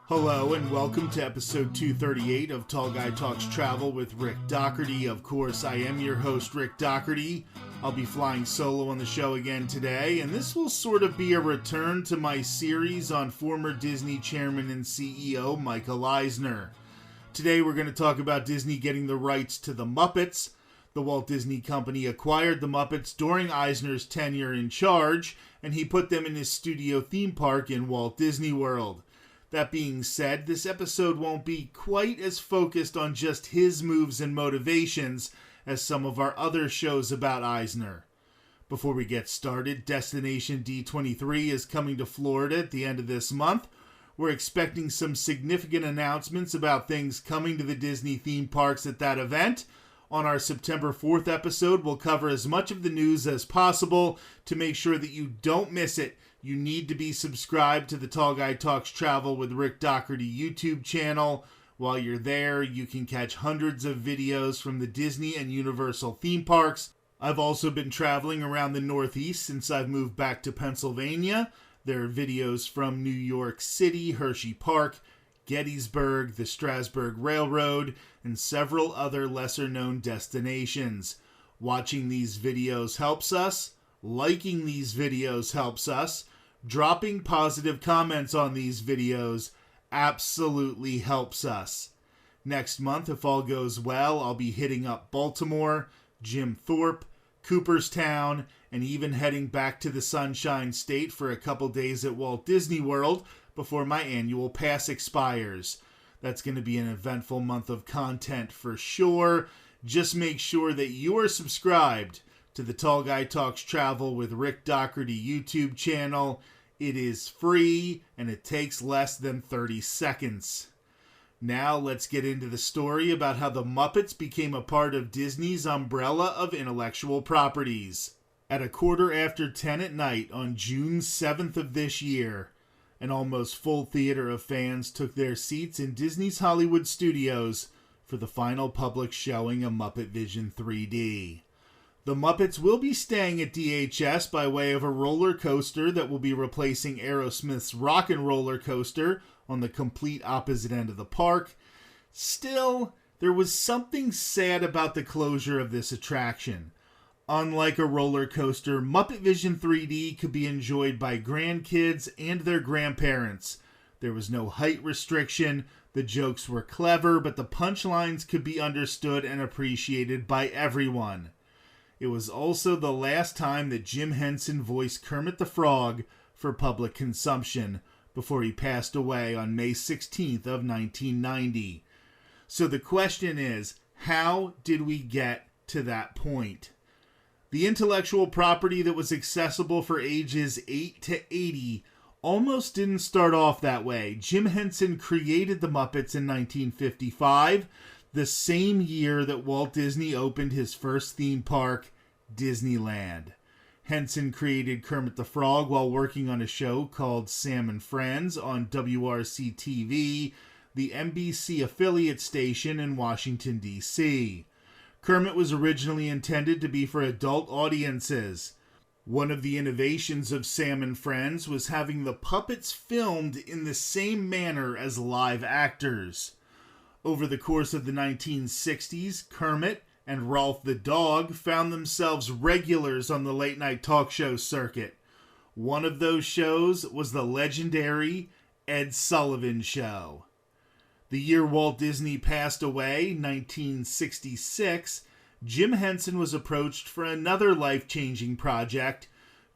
Hello and welcome to episode 238 of Tall Guy Talks Travel with Rick Doherty. Of course, I am your host, Rick Doherty. I'll be flying solo on the show again today, and this will sort of be a return to my series on former Disney chairman and CEO Michael Eisner. Today we're going to talk about Disney getting the rights to the Muppets. The Walt Disney Company acquired the Muppets during Eisner's tenure in charge, and he put them in his studio theme park in Walt Disney World. That being said, this episode won't be quite as focused on just his moves and motivations as some of our other shows about Eisner. Before we get started, Destination D23 is coming to Florida at the end of this month. We're expecting some significant announcements about things coming to the Disney theme parks at that event. On our September 4th episode, we'll cover as much of the news as possible. To make sure that you don't miss it, you need to be subscribed to the Tall Guy Talks Travel with Rick Doherty YouTube channel. While you're there, you can catch hundreds of videos from the Disney and Universal theme parks. I've also been traveling around the Northeast since I've moved back to Pennsylvania. There are videos from New York City, Hershey Park, Gettysburg, the Strasburg Railroad, and several other lesser-known destinations. Watching these videos helps us. Liking these videos helps us. Dropping positive comments on these videos absolutely helps us. Next month, if all goes well, I'll be hitting up Baltimore, Jim Thorpe, Cooperstown, and even heading back to the Sunshine State for a couple days at Walt Disney World before my annual pass expires. That's going to be an eventful month of content for sure. Just make sure that you are subscribed to the Tall Guy Talks Travel with Rick Doherty YouTube channel. It is free and it takes less than 30 seconds. Now let's get into the story about how the Muppets became a part of Disney's umbrella of intellectual properties. At 10:15 at night on June 7th of this year, an almost full theater of fans took their seats in Disney's Hollywood studios for the final public showing of Muppet Vision 3D. The Muppets will be staying at DHS by way of a roller coaster that will be replacing Aerosmith's Rock'n' Roller Coaster on the complete opposite end of the park. Still, there was something sad about the closure of this attraction. Unlike a roller coaster, Muppet Vision 3D could be enjoyed by grandkids and their grandparents. There was no height restriction, the jokes were clever, but the punchlines could be understood and appreciated by everyone. It was also the last time that Jim Henson voiced Kermit the Frog for public consumption before he passed away on May 16th of 1990. So the question is, how did we get to that point? The intellectual property that was accessible for ages 8 to 80 almost didn't start off that way. Jim Henson created the Muppets in 1955, the same year that Walt Disney opened his first theme park, Disneyland. Henson created Kermit the Frog while working on a show called Sam and Friends on WRC-TV, the NBC affiliate station in Washington, D.C. Kermit was originally intended to be for adult audiences. One of the innovations of Sam and Friends was having the puppets filmed in the same manner as live actors. Over the course of the 1960s, Kermit and Rolf the dog found themselves regulars on the late-night talk show circuit. One of those shows was the legendary Ed Sullivan Show. The year Walt Disney passed away, 1966, Jim Henson was approached for another life-changing project.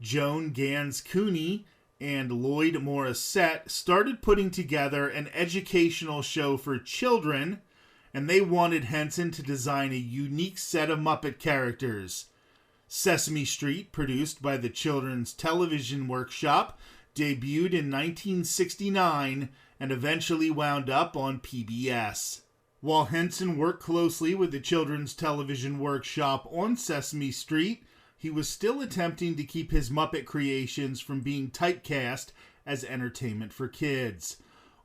Joan Gans Cooney and Lloyd Morissette started putting together an educational show for children, and they wanted Henson to design a unique set of Muppet characters. Sesame Street, produced by the Children's Television Workshop, debuted in 1969 and eventually wound up on PBS. While Henson worked closely with the Children's Television Workshop on Sesame Street, he was still attempting to keep his Muppet creations from being typecast as entertainment for kids.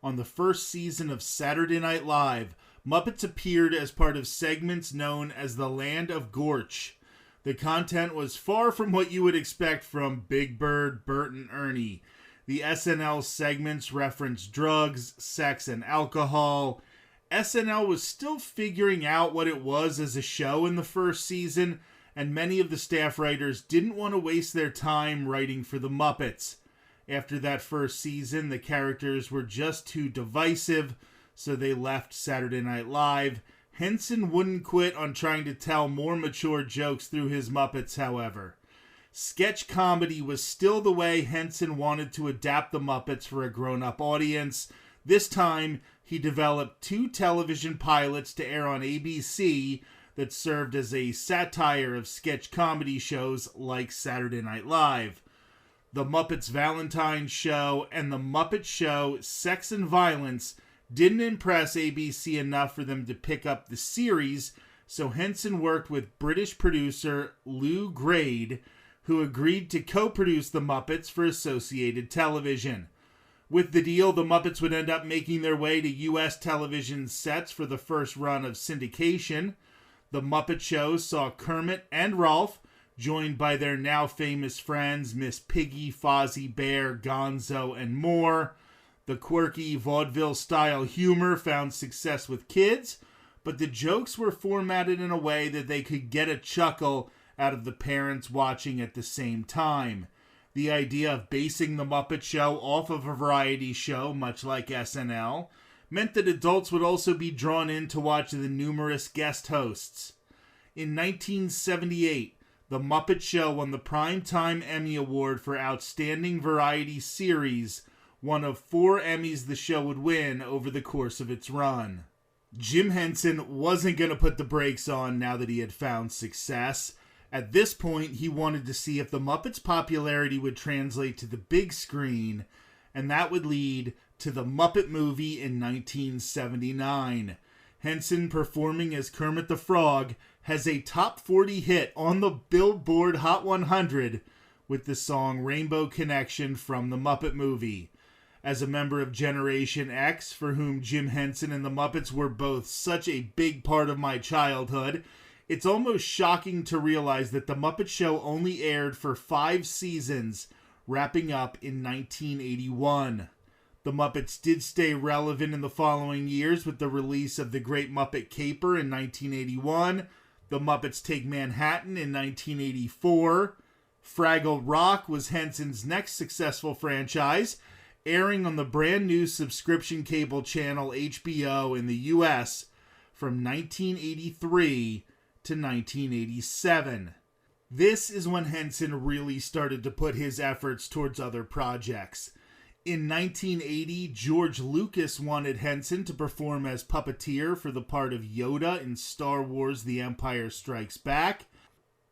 On the first season of Saturday Night Live, Muppets appeared as part of segments known as the Land of Gorch. The content was far from what you would expect from Big Bird, Bert, and Ernie. The SNL segments referenced drugs, sex, and alcohol. SNL was still figuring out what it was as a show in the first season, and many of the staff writers didn't want to waste their time writing for the Muppets. After that first season, the characters were just too divisive, so they left Saturday Night Live. Henson wouldn't quit on trying to tell more mature jokes through his Muppets, however. Sketch comedy was still the way Henson wanted to adapt the Muppets for a grown-up audience. This time, he developed 2 television pilots to air on ABC that served as a satire of sketch comedy shows like Saturday Night Live. The Muppets Valentine's Show and The Muppet Show Sex and Violence didn't impress ABC enough for them to pick up the series, so Henson worked with British producer Lou Grade, who agreed to co-produce The Muppets for Associated Television. With the deal, the Muppets would end up making their way to U.S. television sets for the first run of syndication. The Muppet Show saw Kermit and Rolf, joined by their now famous friends Miss Piggy, Fozzie Bear, Gonzo, and more. The quirky vaudeville-style humor found success with kids, but the jokes were formatted in a way that they could get a chuckle out of the parents watching at the same time. The idea of basing the Muppet Show off of a variety show, much like SNL, meant that adults would also be drawn in to watch the numerous guest hosts. In 1978, The Muppet Show won the Primetime Emmy Award for Outstanding Variety Series, one of 4 Emmys the show would win over the course of its run. Jim Henson wasn't going to put the brakes on now that he had found success. At this point, he wanted to see if the Muppets' popularity would translate to the big screen, and that would lead to the Muppet movie in 1979. Henson, performing as Kermit the Frog, has a top 40 hit on the Billboard Hot 100 with the song Rainbow Connection from the Muppet movie. As a member of Generation X, for whom Jim Henson and the Muppets were both such a big part of my childhood, it's almost shocking to realize that The Muppet Show only aired for 5 seasons, wrapping up in 1981. The Muppets did stay relevant in the following years with the release of The Great Muppet Caper in 1981, The Muppets Take Manhattan in 1984. Fraggle Rock was Henson's next successful franchise, airing on the brand new subscription cable channel HBO in the US from 1983 to 1987. This is when Henson really started to put his efforts towards other projects. In 1980, George Lucas wanted Henson to perform as puppeteer for the part of Yoda in Star Wars The Empire Strikes Back.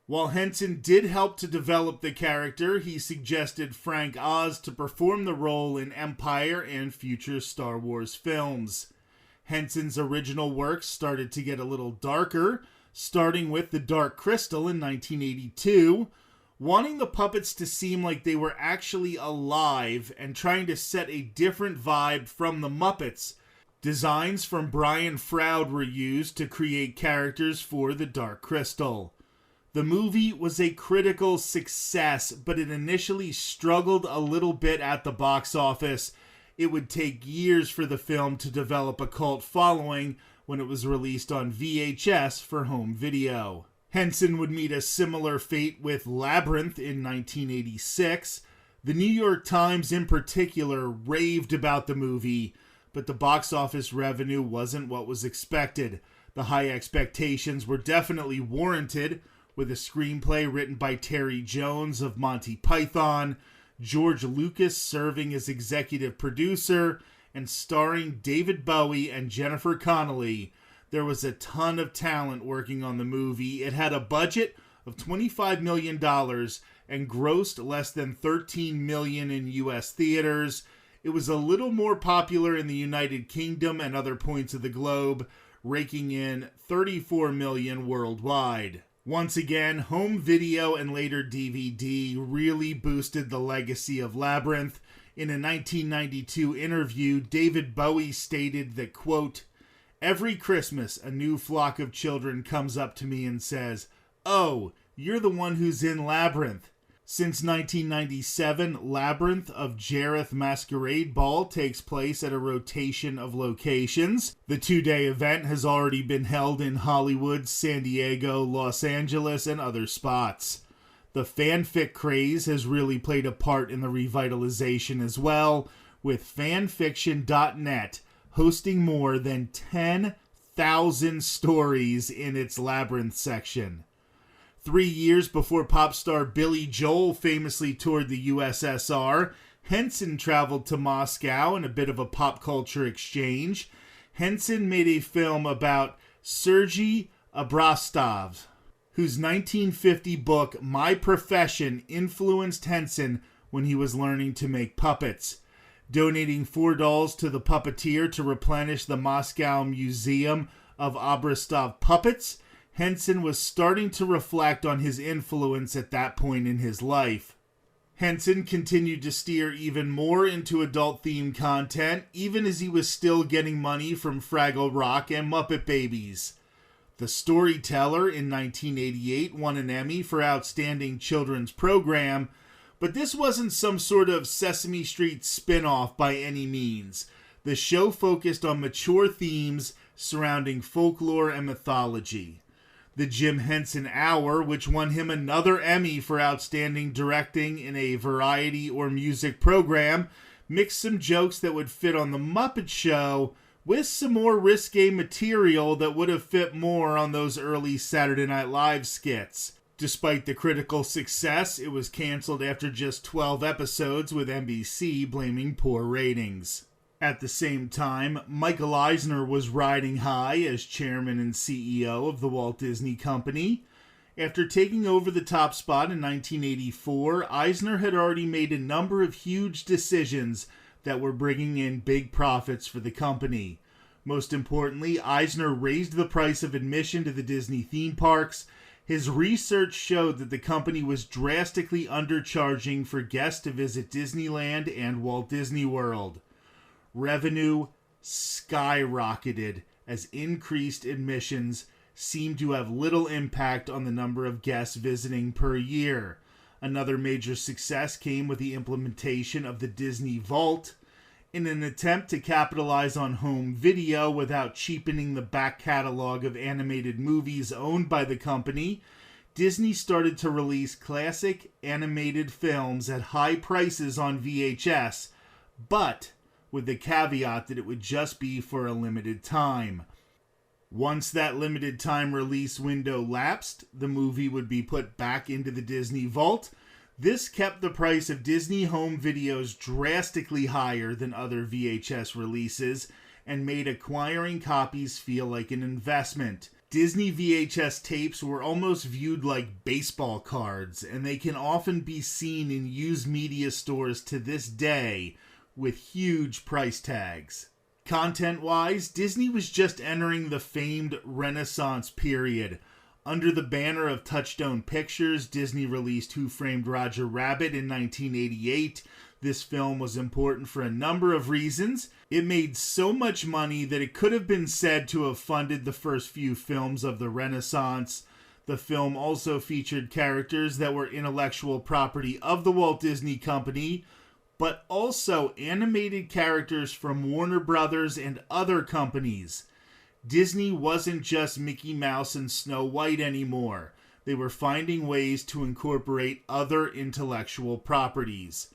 While Henson did help to develop the character, he suggested Frank Oz to perform the role in Empire and future Star Wars films. Henson's original work started to get a little darker, starting with The Dark Crystal in 1982, wanting the puppets to seem like they were actually alive and trying to set a different vibe from the Muppets. Designs from Brian Froud were used to create characters for The Dark Crystal. The movie was a critical success, but it initially struggled a little bit at the box office. It would take years for the film to develop a cult following when it was released on VHS for home video. Henson would meet a similar fate with Labyrinth in 1986. The New York Times in particular raved about the movie, but the box office revenue wasn't what was expected. The high expectations were definitely warranted, with a screenplay written by Terry Jones of Monty Python, George Lucas serving as executive producer, and starring David Bowie and Jennifer Connelly. There was a ton of talent working on the movie. It had a budget of $25 million and grossed less than $13 million in U.S. theaters. It was a little more popular in the United Kingdom and other points of the globe, raking in $34 million worldwide. Once again, home video and later DVD really boosted the legacy of Labyrinth. In a 1992 interview, David Bowie stated that, quote, "Every Christmas, a new flock of children comes up to me and says, 'Oh, you're the one who's in Labyrinth.' Since 1997, Labyrinth of Jareth Masquerade Ball takes place at a rotation of locations. The 2-day event has already been held in Hollywood, San Diego, Los Angeles, and other spots. The fanfic craze has really played a part in the revitalization as well, with fanfiction.net hosting more than 10,000 stories in its Labyrinth section. 3 years before pop star Billy Joel famously toured the USSR, Henson traveled to Moscow in a bit of a pop culture exchange. Henson made a film about Sergei Abrastov, whose 1950 book My Profession influenced Henson when he was learning to make puppets. Donating 4 dolls to the puppeteer to replenish the Moscow Museum of Abrastov puppets, Henson was starting to reflect on his influence at that point in his life. Henson continued to steer even more into adult-themed content, even as he was still getting money from Fraggle Rock and Muppet Babies. The Storyteller in 1988 won an Emmy for Outstanding Children's Program, but this wasn't some sort of Sesame Street spin-off by any means. The show focused on mature themes surrounding folklore and mythology. The Jim Henson Hour, which won him another Emmy for Outstanding Directing in a Variety or Music Program, mixed some jokes that would fit on The Muppet Show with some more risque material that would have fit more on those early Saturday Night Live skits. Despite the critical success, it was canceled after just 12 episodes, with NBC blaming poor ratings. At the same time, Michael Eisner was riding high as chairman and CEO of the Walt Disney Company. After taking over the top spot in 1984, Eisner had already made a number of huge decisions that were bringing in big profits for the company. Most importantly, Eisner raised the price of admission to the Disney theme parks. His research showed that the company was drastically undercharging for guests to visit Disneyland and Walt Disney World. Revenue skyrocketed as increased admissions seemed to have little impact on the number of guests visiting per year. Another major success came with the implementation of the Disney Vault. In an attempt to capitalize on home video without cheapening the back catalog of animated movies owned by the company, Disney started to release classic animated films at high prices on VHS, but with the caveat that it would just be for a limited time. Once that limited time release window lapsed, the movie would be put back into the Disney Vault. This kept the price of Disney home videos drastically higher than other VHS releases and made acquiring copies feel like an investment. Disney VHS tapes were almost viewed like baseball cards, and they can often be seen in used media stores to this day, with huge price tags. Content-wise, Disney was just entering the famed Renaissance period. Under the banner of Touchstone Pictures, Disney released Who Framed Roger Rabbit in 1988. This film was important for a number of reasons. It made so much money that it could have been said to have funded the first few films of the Renaissance. The film also featured characters that were intellectual property of the Walt Disney Company, but also animated characters from Warner Brothers and other companies. Disney wasn't just Mickey Mouse and Snow White anymore. They were finding ways to incorporate other intellectual properties.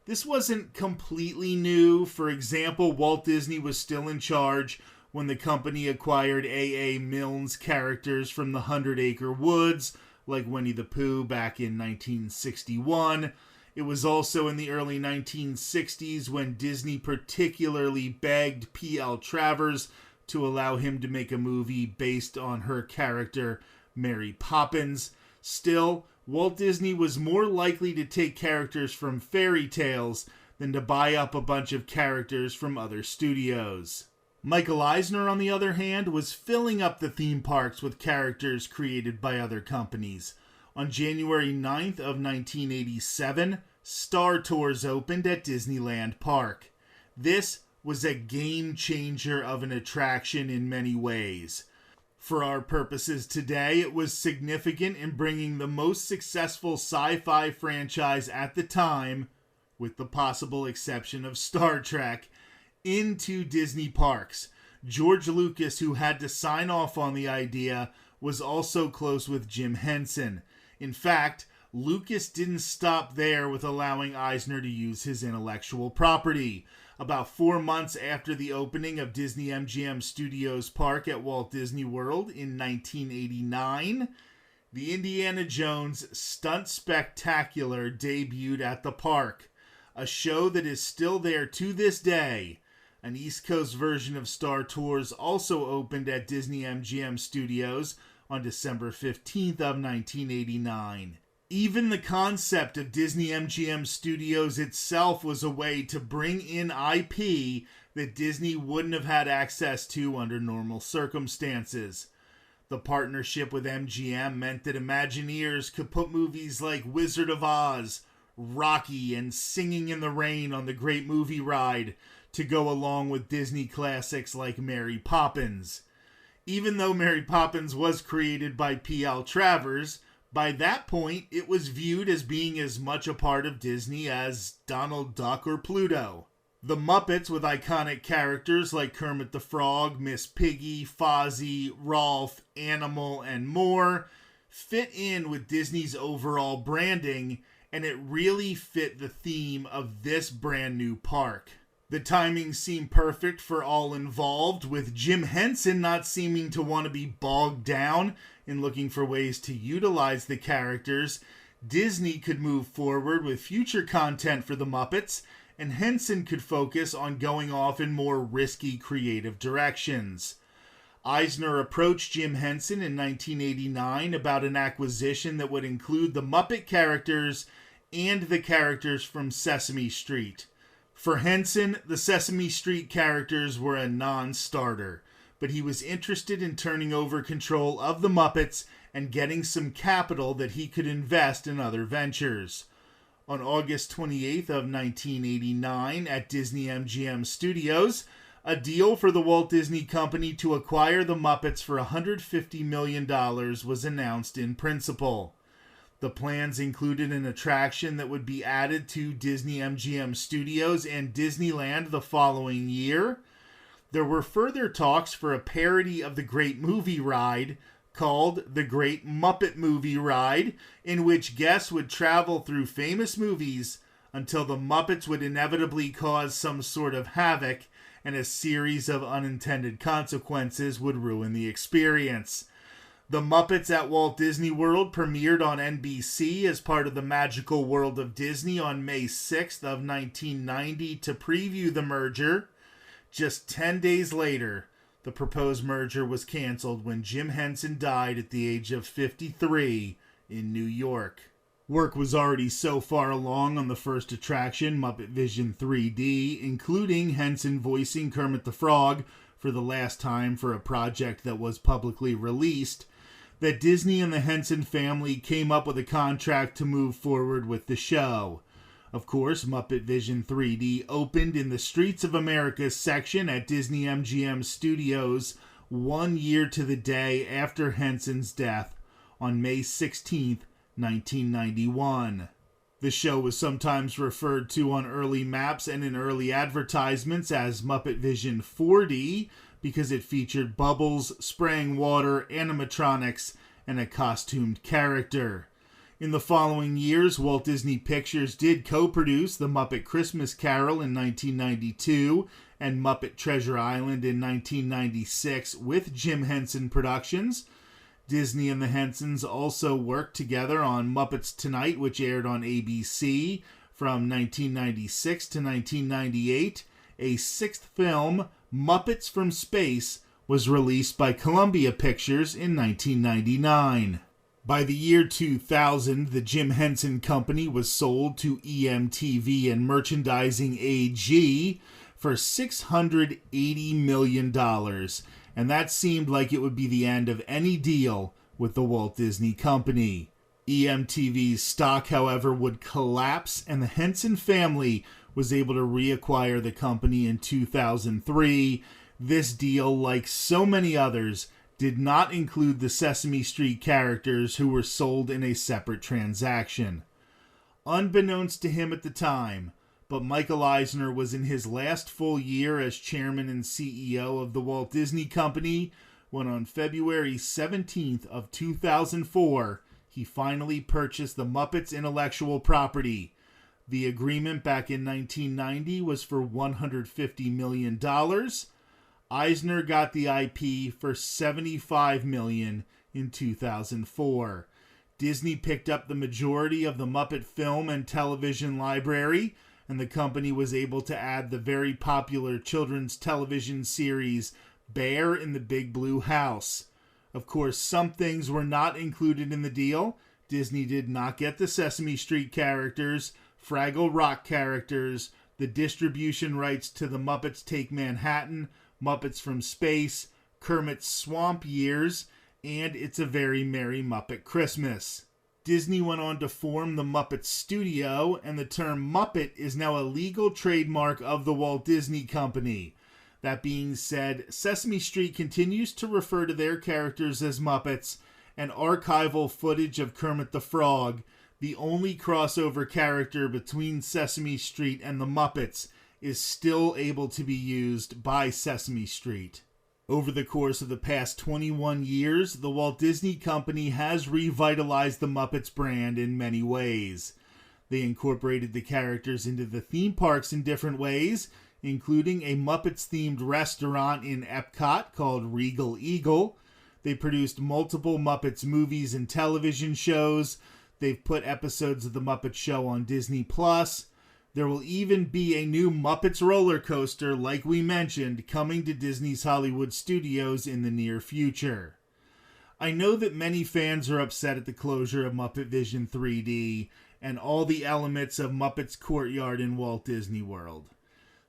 This wasn't completely new. For example, Walt Disney was still in charge when the company acquired A.A. Milne's characters from the 100 Acre Woods, like Winnie the Pooh back in 1961. It was also in the early 1960s when Disney particularly begged P.L. Travers to allow him to make a movie based on her character, Mary Poppins. Still, Walt Disney was more likely to take characters from fairy tales than to buy up a bunch of characters from other studios. Michael Eisner, on the other hand, was filling up the theme parks with characters created by other companies. On January 9th of 1987, Star Tours opened at Disneyland Park. This was a game changer of an attraction in many ways. For our purposes today, it was significant in bringing the most successful sci-fi franchise at the time, with the possible exception of Star Trek, into Disney parks. George Lucas, who had to sign off on the idea, was also close with Jim Henson. In fact, Lucas didn't stop there with allowing Eisner to use his intellectual property. About 4 months after the opening of Disney MGM Studios Park at Walt Disney World in 1989, the Indiana Jones Stunt Spectacular debuted at the park, a show that is still there to this day. An East Coast version of Star Tours also opened at Disney MGM Studios on December 15th of 1989. Even the concept of Disney MGM Studios itself was a way to bring in IP that Disney wouldn't have had access to under normal circumstances. The partnership with MGM meant that Imagineers could put movies like Wizard of Oz, Rocky, and Singing in the Rain on the Great Movie Ride to go along with Disney classics like Mary Poppins. Even though Mary Poppins was created by P.L. Travers, by that point, it was viewed as being as much a part of Disney as Donald Duck or Pluto. The Muppets, with iconic characters like Kermit the Frog, Miss Piggy, Fozzie, Rolf, Animal, and more, fit in with Disney's overall branding, and it really fit the theme of this brand new park. The timing seemed perfect for all involved, with Jim Henson not seeming to want to be bogged down in looking for ways to utilize the characters. Disney could move forward with future content for the Muppets, and Henson could focus on going off in more risky creative directions. Eisner approached Jim Henson in 1989 about an acquisition that would include the Muppet characters and the characters from Sesame Street. For Henson, the Sesame Street characters were a non-starter, but he was interested in turning over control of the Muppets and getting some capital that he could invest in other ventures. On August 28th of 1989 at Disney MGM Studios, a deal for the Walt Disney Company to acquire the Muppets for $150 million was announced in principle. The plans included an attraction that would be added to Disney MGM Studios and Disneyland the following year. There were further talks for a parody of the Great Movie Ride called The Great Muppet Movie Ride, in which guests would travel through famous movies until the Muppets would inevitably cause some sort of havoc and a series of unintended consequences would ruin the experience. The Muppets at Walt Disney World premiered on NBC as part of the Magical World of Disney on May 6th of 1990 to preview the merger. Just 10 days later, the proposed merger was canceled when Jim Henson died at the age of 53 in New York. Work was already so far along on the first attraction, Muppet Vision 3D, including Henson voicing Kermit the Frog for the last time for a project that was publicly released, that Disney and the Henson family came up with a contract to move forward with the show. Of course, Muppet Vision 3D opened in the Streets of America section at Disney MGM Studios 1 year to the day after Henson's death on May 16, 1991. The show was sometimes referred to on early maps and in early advertisements as Muppet Vision 4D because it featured bubbles, spraying water, animatronics, and a costumed character. In the following years, Walt Disney Pictures did co-produce The Muppet Christmas Carol in 1992 and Muppet Treasure Island in 1996 with Jim Henson Productions. Disney and the Hensons also worked together on Muppets Tonight, which aired on ABC from 1996 to 1998. A sixth film, Muppets from Space, was released by Columbia Pictures in 1999. By the year 2000, the Jim Henson Company was sold to EMTV and Merchandising AG for $680 million, and that seemed like it would be the end of any deal with the Walt Disney Company. EMTV's stock, however, would collapse, and the Henson family was able to reacquire the company in 2003. This deal, like so many others, did not include the Sesame Street characters who were sold in a separate transaction. Unbeknownst to him at the time, but Michael Eisner was in his last full year as chairman and CEO of the Walt Disney Company when on February 17th of 2004, he finally purchased the Muppets' intellectual property. The agreement back in 1990 was for $150 million. Eisner got the IP for $75 million in 2004. Disney picked up the majority of the Muppet film and television library, and the company was able to add the very popular children's television series Bear in the Big Blue House. Of course, some things were not included in the deal. Disney did not get the Sesame Street characters, Fraggle Rock characters, the distribution rights to the Muppets Take Manhattan, Muppets from Space, Kermit's Swamp Years, and It's a Very Merry Muppet Christmas. Disney went on to form the Muppet Studio, and the term Muppet is now a legal trademark of the Walt Disney Company. That being said, Sesame Street continues to refer to their characters as Muppets, and archival footage of Kermit the Frog, the only crossover character between Sesame Street and the Muppets, is still able to be used by Sesame Street. Over the course of the past 21 years, the Walt Disney Company has revitalized the Muppets brand in many ways. They incorporated the characters into the theme parks in different ways, including a Muppets-themed restaurant in Epcot called Regal Eagle. They produced multiple Muppets movies and television shows. They've put episodes of The Muppet Show on Disney+. There will even be a new Muppets roller coaster, like we mentioned, coming to Disney's Hollywood Studios in the near future. I know that many fans are upset at the closure of Muppet Vision 3D and all the elements of Muppets Courtyard in Walt Disney World.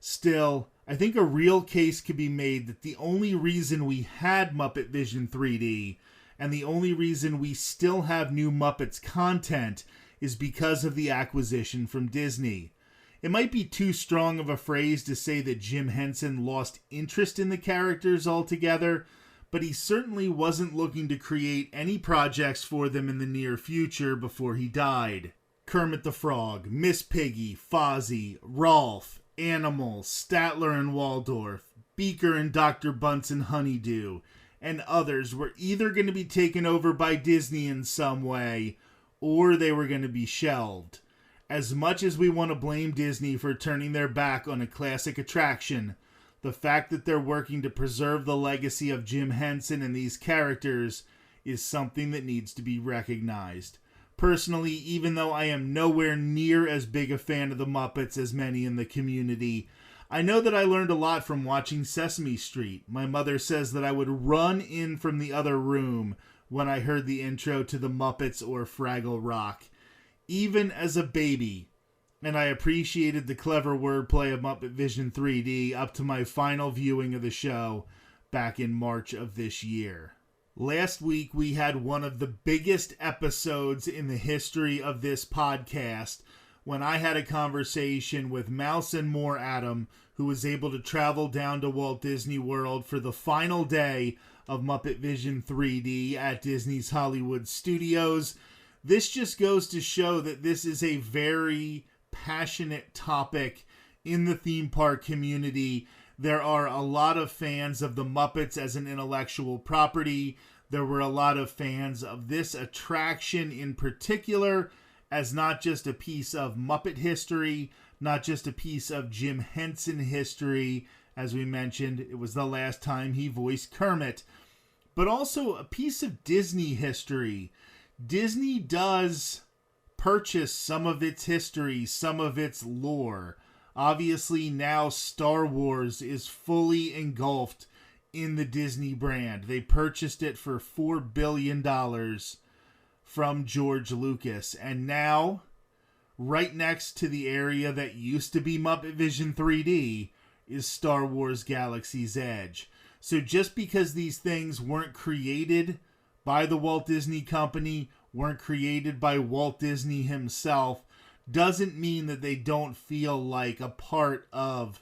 Still, I think a real case could be made that the only reason we had Muppet Vision 3D and the only reason we still have new Muppets content is because of the acquisition from Disney. It might be too strong of a phrase to say that Jim Henson lost interest in the characters altogether, but he certainly wasn't looking to create any projects for them in the near future before he died. Kermit the Frog, Miss Piggy, Fozzie, Rolf, Animals, Statler and Waldorf, Beaker and Dr. Bunsen Honeydew, and others were either going to be taken over by Disney in some way, or they were going to be shelved. As much as we want to blame Disney for turning their back on a classic attraction, the fact that they're working to preserve the legacy of Jim Henson and these characters is something that needs to be recognized. Personally, even though I am nowhere near as big a fan of the Muppets as many in the community, I know that I learned a lot from watching Sesame Street. My mother says that I would run in from the other room when I heard the intro to the Muppets or Fraggle Rock, even as a baby, and I appreciated the clever wordplay of Muppet Vision 3D up to my final viewing of the show back in March of this year. Last week, we had one of the biggest episodes in the history of this podcast when I had a conversation with Mouse and More Adam, who was able to travel down to Walt Disney World for the final day of Muppet Vision 3D at Disney's Hollywood Studios. This just goes to show that this is a very passionate topic in the theme park community. There are a lot of fans of the Muppets as an intellectual property. There were a lot of fans of this attraction in particular as not just a piece of Muppet history, not just a piece of Jim Henson history. As we mentioned, it was the last time he voiced Kermit, but also a piece of Disney history. Disney does purchase some of its history, some of its lore. Obviously, now Star Wars is fully engulfed in the Disney brand. They purchased it for $4 billion from George Lucas. And now, right next to the area that used to be Muppet Vision 3D, is Star Wars Galaxy's Edge. So just because these things weren't created by the Walt Disney Company, weren't created by Walt Disney himself, doesn't mean that they don't feel like a part of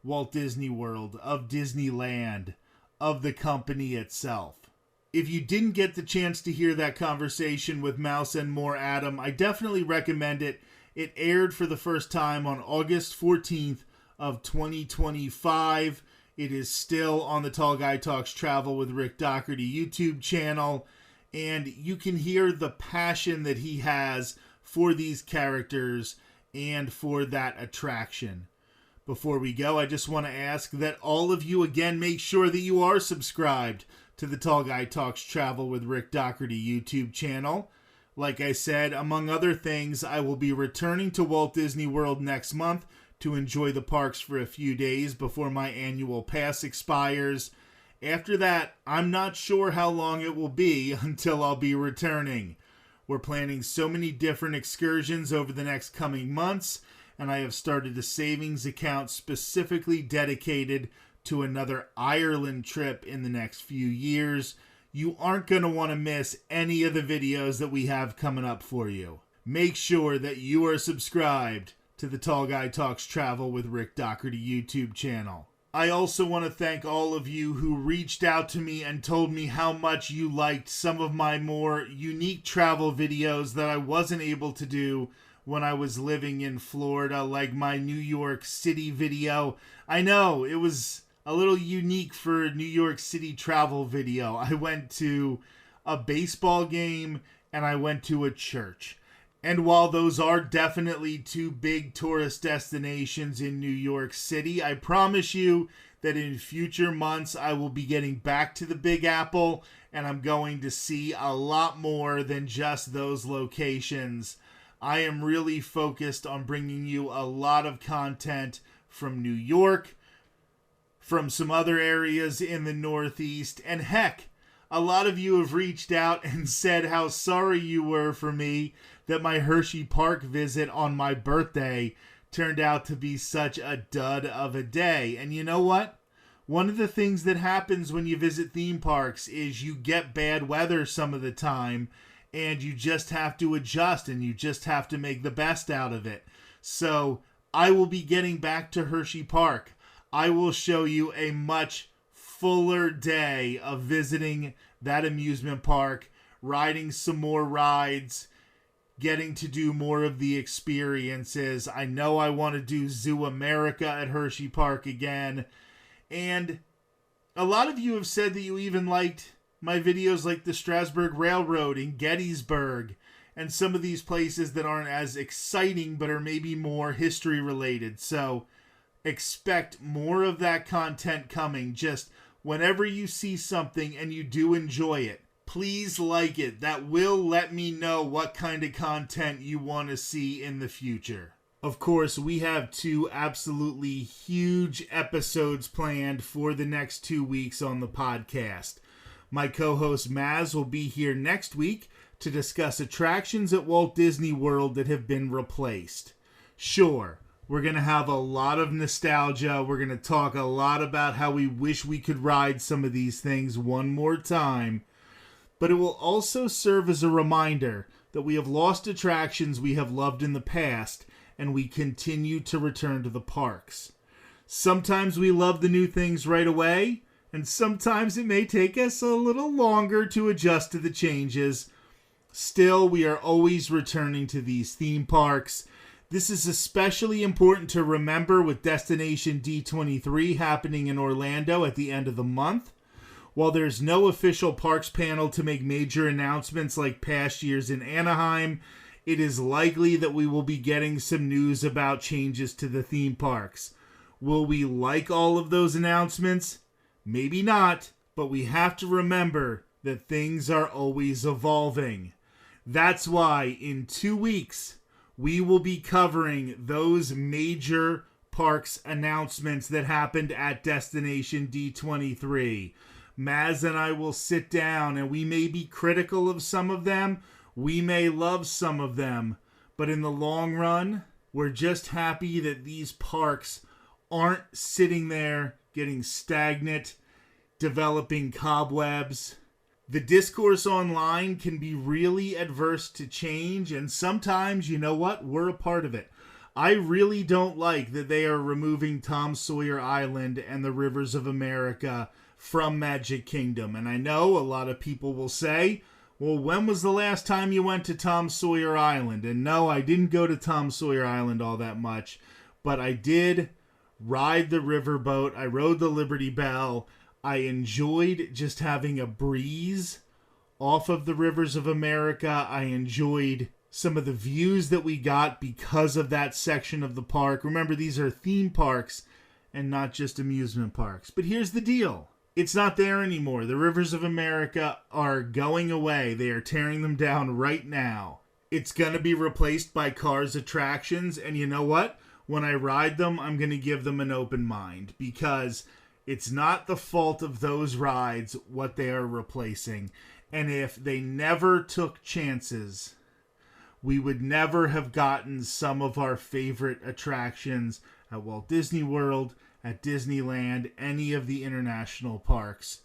Walt Disney World, of Disneyland, of the company itself. if you didn't get the chance to hear that conversation with Mouse and More Adam, I definitely recommend it. It aired for the first time on August 14th of 2025. It is still on the Tall Guy Talks Travel with Rick Doherty YouTube channel, and you can hear the passion that he has for these characters and for that attraction. Before we go, I just want to ask that all of you again make sure that you are subscribed to the Tall Guy Talks Travel with Rick Doherty YouTube channel. Like I said, among other things, I will be returning to Walt Disney World next month to enjoy the parks for a few days before my annual pass expires. After that, I'm not sure how long it will be until I'll be returning. We're planning so many different excursions over the next coming months, and I have started a savings account specifically dedicated to another Ireland trip in the next few years. You aren't going to want to miss any of the videos that we have coming up for you. Make sure that you are subscribed to the Tall Guy Talks Travel with Rick Doherty YouTube channel. I also want to thank all of you who reached out to me and told me how much you liked some of my more unique travel videos that I wasn't able to do when I was living in Florida, like my New York City video. I know, it was a little unique for a New York City travel video. I went to a baseball game and I went to a church. And while those are definitely two big tourist destinations in New York City, I promise you that in future months I will be getting back to the Big Apple and I'm going to see a lot more than just those locations. I am really focused on bringing you a lot of content from New York, from some other areas in the Northeast, and heck, a lot of you have reached out and said how sorry you were for me that my Hershey Park visit on my birthday turned out to be such a dud of a day. And you know what? One of the things that happens when you visit theme parks is you get bad weather some of the time, and you just have to adjust and you just have to make the best out of it. So I will be getting back to Hershey Park. I will show you a much fuller day of visiting that amusement park, riding some more rides, getting to do more of the experiences. I know I want to do Zoo America at Hershey Park again. And a lot of you have said that you even liked my videos like the Strasburg Railroad in Gettysburg and some of these places that aren't as exciting but are maybe more history related. So expect more of that content coming. Just whenever you see something and you do enjoy it, please like it. That will let me know what kind of content you want to see in the future. Of course, we have two absolutely huge episodes planned for the next 2 weeks on the podcast. My co-host Maz will be here next week to discuss attractions at Walt Disney World that have been replaced. Sure, we're going to have a lot of nostalgia. We're going to talk a lot about how we wish we could ride some of these things one more time. But it will also serve as a reminder that we have lost attractions we have loved in the past, and we continue to return to the parks. Sometimes we love the new things right away, and sometimes it may take us a little longer to adjust to the changes. Still, we are always returning to these theme parks. This is especially important to remember with Destination D23 happening in Orlando at the end of the month. While there's no official parks panel to make major announcements like past years in Anaheim, it is likely that we will be getting some news about changes to the theme parks. Will we like all of those announcements? Maybe not, but we have to remember that things are always evolving. That's why in 2 weeks, we will be covering those major parks announcements that happened at Destination D23. Maz and I will sit down and we may be critical of some of them. We may love some of them. But in the long run, we're just happy that these parks aren't sitting there getting stagnant, developing cobwebs. The discourse online can be really adverse to change, and sometimes, you know what, we're a part of it. I really don't like that they are removing Tom Sawyer Island and the Rivers of America from Magic Kingdom. And I know a lot of people will say, well, when was the last time you went to Tom Sawyer Island? And no, I didn't go to Tom Sawyer Island all that much, but I did ride the riverboat. I rode the Liberty Bell. I enjoyed just having a breeze off of the Rivers of America. I enjoyed some of the views that we got because of that section of the park. Remember, these are theme parks and not just amusement parks. But here's the deal. It's not there anymore. The Rivers of America are going away. They are tearing them down right now. It's going to be replaced by Cars attractions. And you know what? When I ride them, I'm going to give them an open mind, because it's not the fault of those rides what they are replacing. And if they never took chances, we would never have gotten some of our favorite attractions at Walt Disney World, at Disneyland, any of the international parks.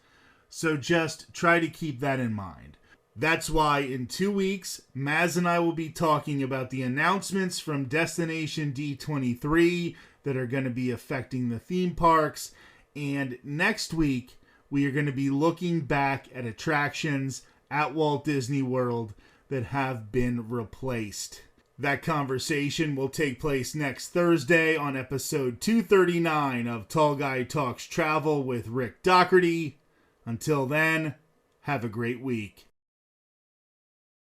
So just try to keep that in mind. That's why in 2 weeks, Maz and I will be talking about the announcements from Destination D23 that are going to be affecting the theme parks. And next week, we are going to be looking back at attractions at Walt Disney World that have been replaced. That conversation will take place next Thursday on episode 239 of Tall Guy Talks Travel with Rick Doherty. Until then, have a great week.